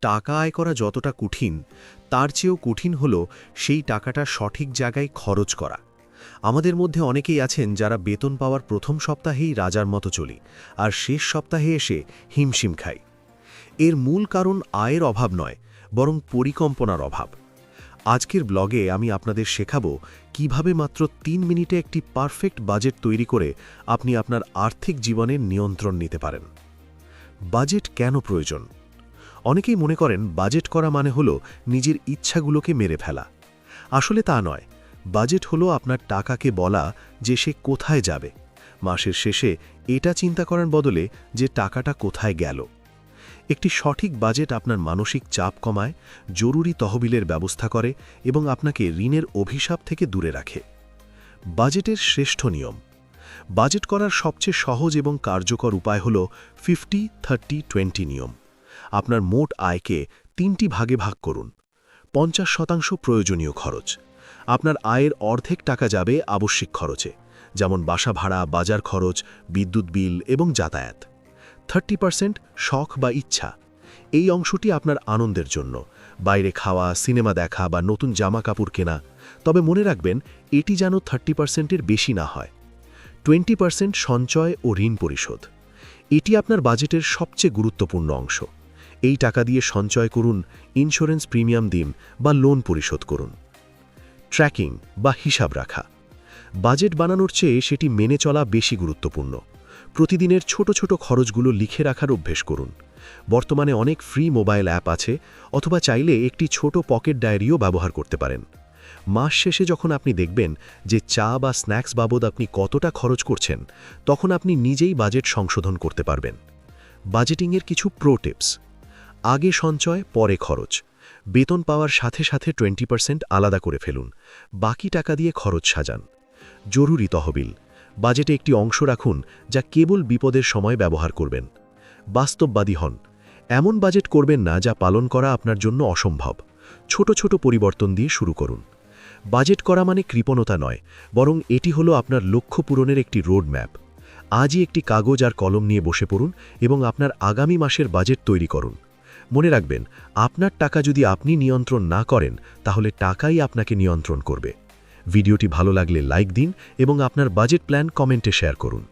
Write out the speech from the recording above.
টাকা আয় করা যতটা কঠিন তার চেয়েও কঠিন হলো সেই টাকাটা সঠিক জায়গায় খরচ করা। আমাদের মধ্যে অনেকেই আছেন যারা বেতন পাওয়ার প্রথম সপ্তাহেই রাজার মতো চলি, আর শেষ সপ্তাহে এসে হিমশিম খাই। এর মূল কারণ আয়ের অভাব নয়, বরং পরিকল্পনার অভাব। আজকের ব্লগে আমি আপনাদের শেখাবো কিভাবে মাত্র ৩ মিনিটে একটি পারফেক্ট বাজেট তৈরি করে আপনি আপনার আর্থিক জীবনের নিয়ন্ত্রণ নিতে পারেন। বাজেট কেন প্রয়োজন? অনেকেই মনে করেন বাজেট করা মানে হলো নিজের ইচ্ছাগুলোকে মেরে ফেলা। আসলে তা নয়। বাজেট হলো আপনার টাকাকে বলা যে সে কোথায় যাবে, মাসের শেষে এটা চিন্তা করার বদলে যে টাকাটা কোথায় গেল। একটি সঠিক বাজেট আপনার মানসিক চাপ কমায়, জরুরি তহবিলের ব্যবস্থা করে এবং আপনাকে ঋণের অভিশাপ থেকে দূরে রাখে। বাজেটের শ্রেষ্ঠ নিয়ম। বাজেট করার সবচেয়ে সহজ এবং কার্যকর উপায় হল 50-30-20 নিয়ম। আপনার মোট আয়কে 3টি ভাগে ভাগ করুন। 50% প্রয়োজনীয় খরচ। আপনার আয়ের অর্ধেক টাকা যাবে আবশ্যিক খরচে, যেমন বাসা ভাড়া, বাজার খরচ, বিদ্যুৎ বিল এবং যাতায়াত। 30% শখ বা ইচ্ছা। এই অংশটি আপনার আনন্দের জন্য, বাইরে খাওয়া, সিনেমা দেখা বা নতুন জামা কাপড় কেনা। তবে মনে রাখবেন, এটি যেন 30%-এর বেশি না হয়। 20% সঞ্চয় ও ঋণ পরিশোধ। এটি আপনার বাজেটের সবচেয়ে গুরুত্বপূর্ণ অংশ। এই টাকা দিয়ে সঞ্চয় করুন, ইন্স্যুরেন্স প্রিমিয়াম দিন বা লোন পরিশোধ করুন। ট্র্যাকিং বা হিসাব রাখা। বাজেট বানানোর চেয়ে সেটি মেনে চলা বেশি গুরুত্বপূর্ণ। প্রতিদিনের ছোট ছোট খরচগুলো লিখে রাখার অভ্যেস করুন। বর্তমানে অনেক ফ্রি মোবাইল অ্যাপ আছে, অথবা চাইলে একটি ছোট পকেট ডায়েরিও ব্যবহার করতে পারেন। মাস শেষে যখন আপনি দেখবেন যে চা বা স্ন্যাক্স বাবদ আপনি কতটা খরচ করছেন, তখন আপনি নিজেই বাজেট সংশোধন করতে পারবেন। বাজেটিংয়ের কিছু প্রো টিপস। আগে সঞ্চয়, পরে খরচ। বেতন পাওয়ার সাথে সাথে 20% আলাদা করে ফেলুন, বাকি টাকা দিয়ে খরচ সাজান। জরুরি তহবিল। বাজেটে একটি অংশ রাখুন যা কেবল বিপদের সময় ব্যবহার করবেন। বাস্তববাদী হন। এমন বাজেট করবেন না যা পালন করা আপনার জন্য অসম্ভব। ছোট ছোট পরিবর্তন দিয়ে শুরু করুন। বাজেট করা মানে কৃপণতা নয়, বরং এটি হলো আপনার লক্ষ্য পূরণের একটি রোড ম্যাপ। আজই একটি কাগজ আর কলম নিয়ে বসে পড়ুন এবং আপনার আগামী মাসের বাজেট তৈরি করুন। মনে রাখবেন, আপনার টাকা যদি আপনি নিয়ন্ত্রণ না করেন, তাহলে টাকাই আপনাকে নিয়ন্ত্রণ করবে। ভিডিওটি ভালো লাগলে লাইক দিন এবং আপনার বাজেট প্ল্যান কমেন্টে শেয়ার করুন।